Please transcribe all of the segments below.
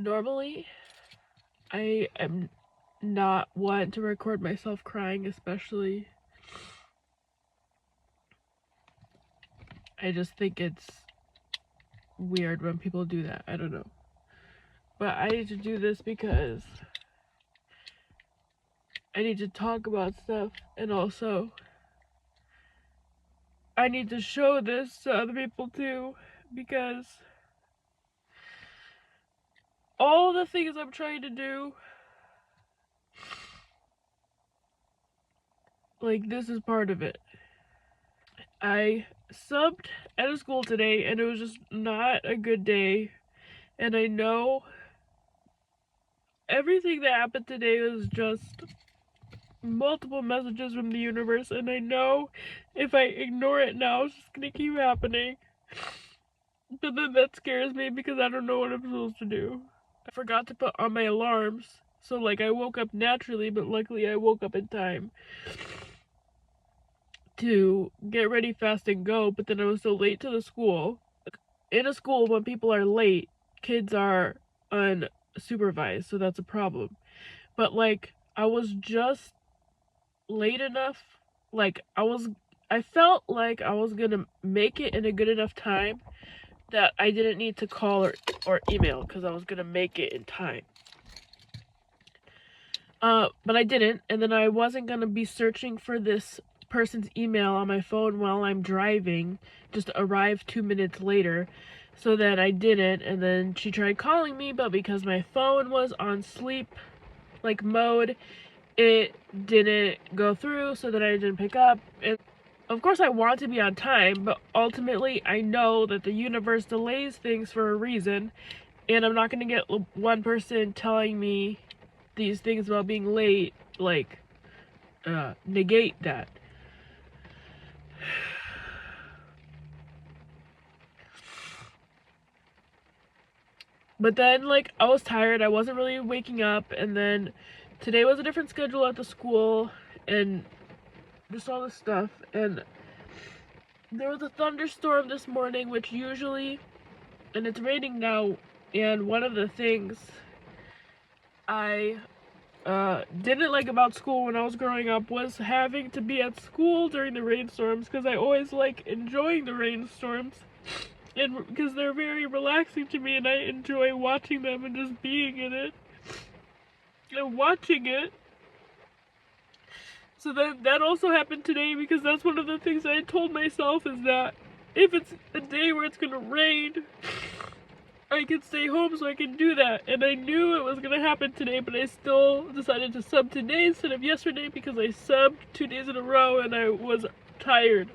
Normally, I am not one to record myself crying, especially. I just think it's weird when people do that. I don't know. But I need to do this because I need to talk about stuff, and also I need to show this to other people too, because all the things I'm trying to do, like, this is part of it. I subbed at a school today, and it was just not a good day, and I know everything that happened today was just multiple messages from the universe, and I know if I ignore it now, it's just gonna keep happening. But then that scares me because I don't know what I'm supposed to do. I forgot to put on my alarms, so like I woke up naturally, but luckily I woke up in time to get ready, fast, and go. But then I was so late to the school. In a school, when people are late, kids are unsupervised, so that's a problem. But like I was just late enough, like I felt like I was gonna make it in a good enough time that I didn't need to call or email because I was gonna make it in time. But I didn't, and then I wasn't gonna be searching for this person's email on my phone while I'm driving, just arrived 2 minutes later, so that I didn't, and then she tried calling me, but because my phone was on sleep, like, mode, it didn't go through, so that I didn't pick up, and of course I want to be on time, but ultimately I know that the universe delays things for a reason, and I'm not gonna get one person telling me these things about being late, like, negate that. But then, like, I was tired, I wasn't really waking up, and then today was a different schedule at the school, and just all this stuff, and there was a thunderstorm this morning, which usually, and it's raining now, and one of the things I didn't like about school when I was growing up was having to be at school during the rainstorms, because I always like enjoying the rainstorms, and because they're very relaxing to me, and I enjoy watching them and just being in it and watching it. So then that also happened today, because that's one of the things I told myself, is that if it's a day where it's gonna rain, I can stay home so I can do that. And I knew it was gonna happen today, but I still decided to sub today instead of yesterday because I subbed 2 days in a row and I was tired.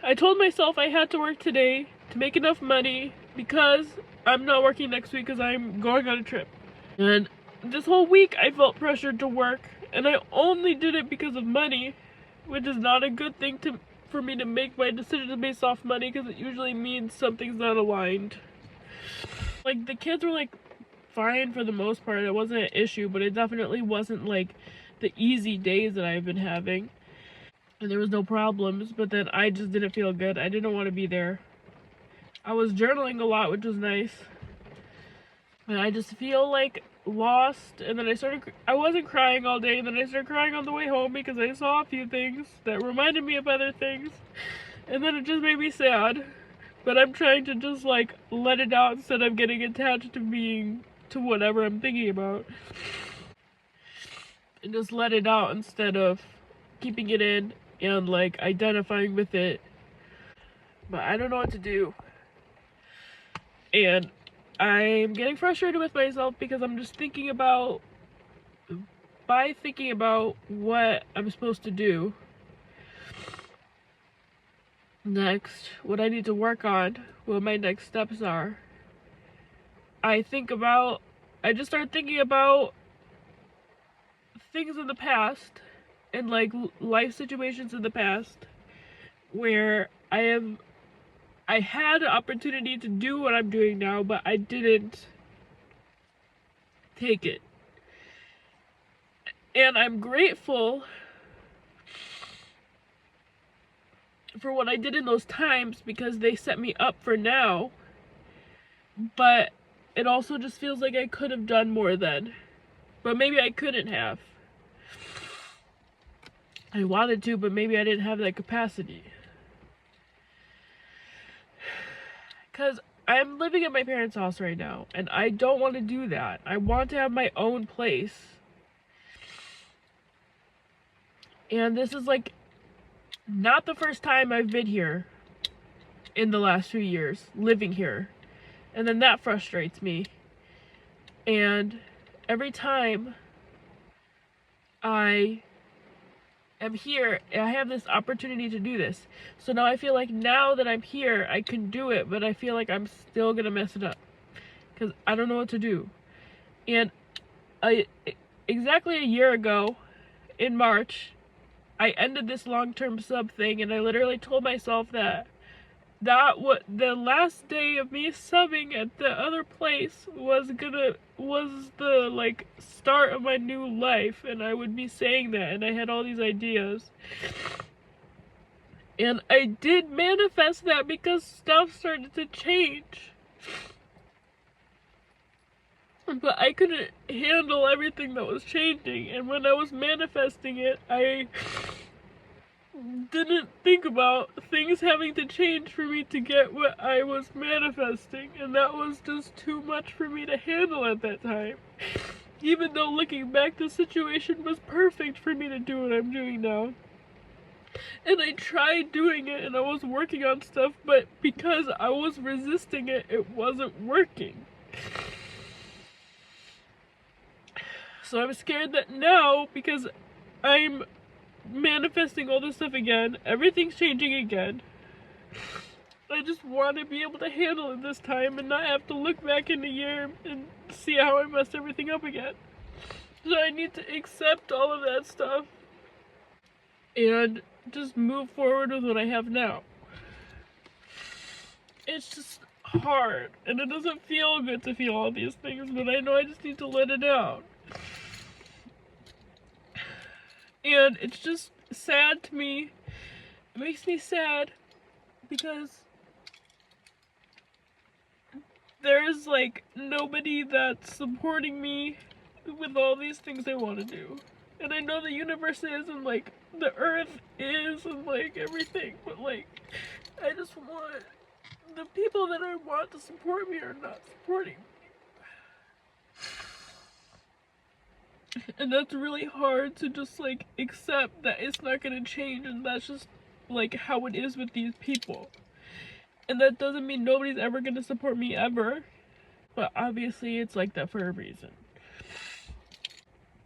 I told myself I had to work today to make enough money because I'm not working next week because I'm going on a trip. And this whole week I felt pressured to work, and I only did it because of money, which is not a good thing for me to make my decisions based off money, because it usually means something's not aligned. Like, the kids were like fine for the most part, it wasn't an issue, but it definitely wasn't like the easy days that I've been having. And there was no problems, but then I just didn't feel good. I didn't want to be there. I was journaling a lot, which was nice. And I just feel like lost, and then I wasn't crying all day, and then I started crying on the way home because I saw a few things that reminded me of other things, and then it just made me sad. But I'm trying to just like let it out instead of getting attached to whatever I'm thinking about, and just let it out instead of keeping it in and like identifying with it. But I don't know what to do, and I'm getting frustrated with myself because I'm just thinking about what I'm supposed to do next, what I need to work on, what my next steps are. I just started thinking about things in the past, and like life situations in the past where I had an opportunity to do what I'm doing now, but I didn't take it. And I'm grateful for what I did in those times because they set me up for now. But it also just feels like I could have done more then. But maybe I couldn't have. I wanted to, but maybe I didn't have that capacity. Because I'm living at my parents' house right now, and I don't want to do that. I want to have my own place. And this is like not the first time I've been here in the last few years, living here. And then that frustrates me. And every time I am here, I have this opportunity to do this. So now I feel like now that I'm here, I can do it, but I feel like I'm still gonna mess it up. Because I don't know what to do. And exactly a year ago, in March, I ended this long-term sub thing, and I literally told myself that the last day of me subbing at the other place was the like start of my new life, and I would be saying that, and I had all these ideas. And I did manifest that because stuff started to change. But I couldn't handle everything that was changing, and when I was manifesting it, I didn't think about things having to change for me to get what I was manifesting, and that was just too much for me to handle at that time. Even though looking back, the situation was perfect for me to do what I'm doing now. And I tried doing it, and I was working on stuff, but because I was resisting it, it wasn't working. So I'm scared that now, because I'm manifesting all this stuff again, everything's changing again, I just want to be able to handle it this time and not have to look back in a year and see how I messed everything up again. So I need to accept all of that stuff and just move forward with what I have now. It's just hard, and it doesn't feel good to feel all these things, but I know I just need to let it out. And it's just sad to me. It makes me sad because there's like nobody that's supporting me with all these things I want to do. And I know the universe is, and like the earth is, and like everything, but like I just want the people that I want to support me are not supporting me. And that's really hard to just like accept that it's not gonna change, and that's just like how it is with these people. And that doesn't mean nobody's ever gonna support me ever, but obviously it's like that for a reason.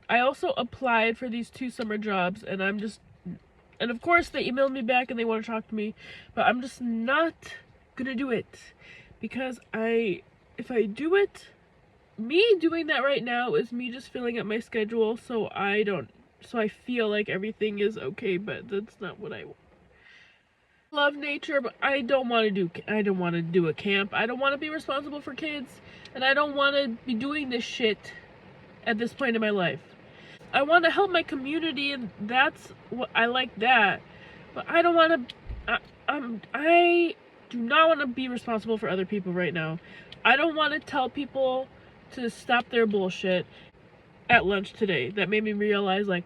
I also applied for these 2 summer jobs, and and of course they emailed me back and they want to talk to me, but I'm just not gonna do it, because if I do it, me doing that right now is me just filling up my schedule so I feel like everything is okay, but that's not what I want. Love nature, but I don't want to do a camp. I don't want to be responsible for kids, and I don't want to be doing this shit at this point in my life. I want to help my community, and that's what I like that, but I don't want to I do not want to be responsible for other people right now. I don't want to tell people to stop their bullshit. At lunch today, that made me realize, like,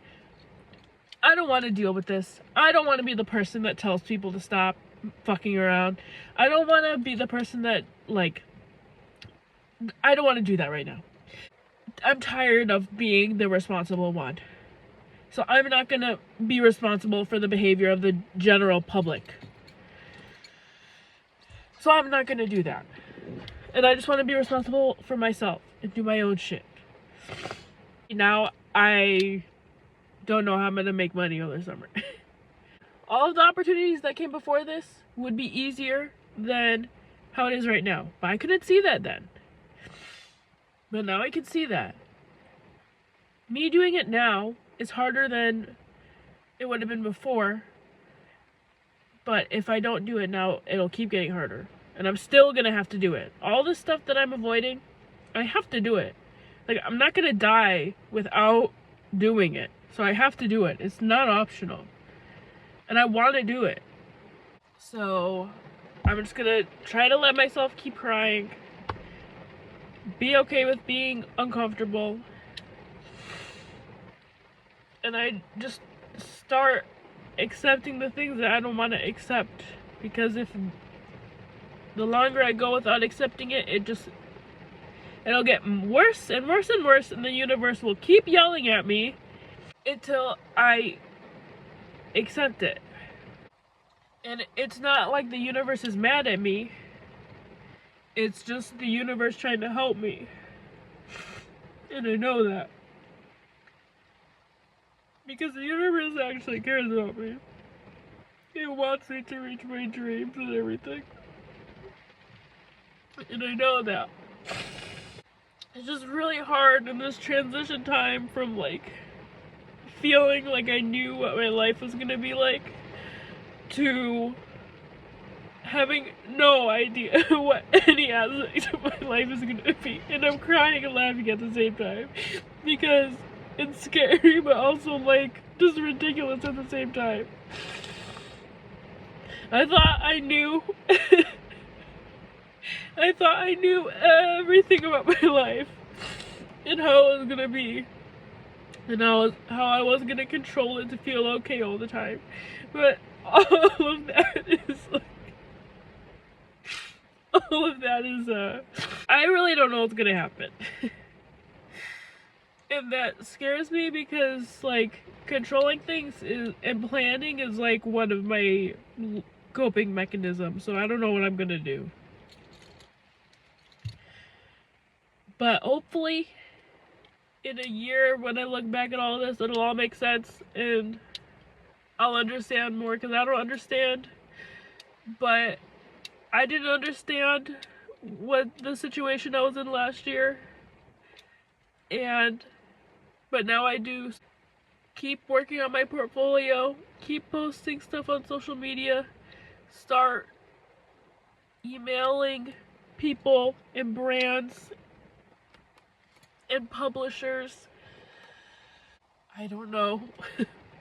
I don't want to deal with this. I don't want to be the person that tells people to stop fucking around. I don't want to be the person that, like, I don't want to do that right now. I'm tired of being the responsible one. So I'm not gonna be responsible for the behavior of the general public. So I'm not gonna do that. And I just want to be responsible for myself and do my own shit. Now I don't know how I'm gonna make money over the summer. All of the opportunities that came before this would be easier than how it is right now. But I couldn't see that then. But now I can see that. Me doing it now is harder than it would have been before. But if I don't do it now, it'll keep getting harder. And I'm still gonna have to do it. All this stuff that I'm avoiding, I have to do it. Like, I'm not gonna die without doing it. So I have to do it. It's not optional. And I want to do it. So I'm just gonna try to let myself keep crying. be okay with being uncomfortable, and I just start accepting the things that I don't want to accept, because if the longer I go without accepting it, it'll get worse and worse and worse, and the universe will keep yelling at me until I accept it. And it's not like the universe is mad at me, it's just the universe trying to help me, and I know that, because the universe actually cares about me. It wants me to reach my dreams and everything, and I know that. It's just really hard in this transition time from like feeling like I knew what my life was gonna be like to having no idea what any aspect of my life is gonna be. And I'm crying and laughing at the same time because it's scary, but also like just ridiculous at the same time. I thought I knew I thought I knew everything about my life and how it was gonna be, and how I was gonna control it to feel okay all the time. But all of that is like, I really don't know what's gonna happen. And that scares me because like controlling things and planning is like one of my coping mechanisms, so I don't know what I'm gonna do. But hopefully in a year when I look back at all this, it'll all make sense and I'll understand more, because I don't understand. But I didn't understand what the situation I was in last year, but now I do. Keep working on my portfolio, keep posting stuff on social media, start emailing people and brands and publishers. I don't know.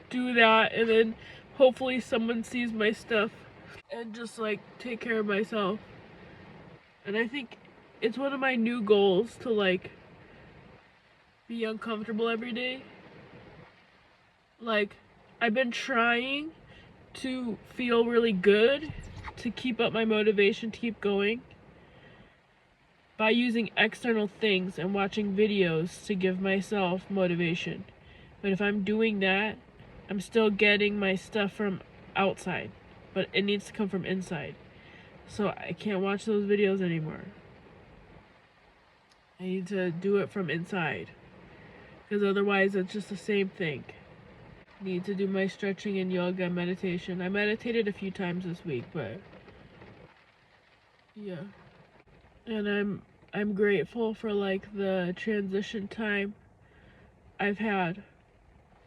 Do that, and then hopefully someone sees my stuff and just like take care of myself. And I think it's one of my new goals to like be uncomfortable every day. Like, I've been trying to feel really good to keep up my motivation to keep going by using external things and watching videos to give myself motivation. But if I'm doing that, I'm still getting my stuff from outside, but it needs to come from inside. So I can't watch those videos anymore. I need to do it from inside, because otherwise it's just the same thing. Need to do my stretching and yoga and meditation. I meditated a few times this week, but yeah. And I'm grateful for like the transition time I've had,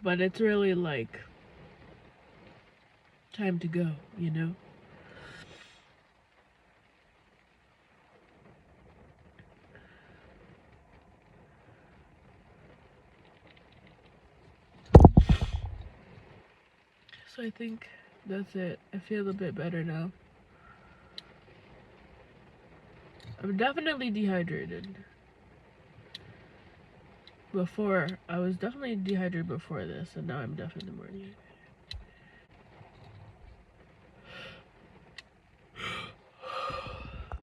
but it's really like time to go, you know? So I think that's it. I feel a bit better now. I'm definitely dehydrated. I was definitely dehydrated before this, and now I'm definitely more dehydrated.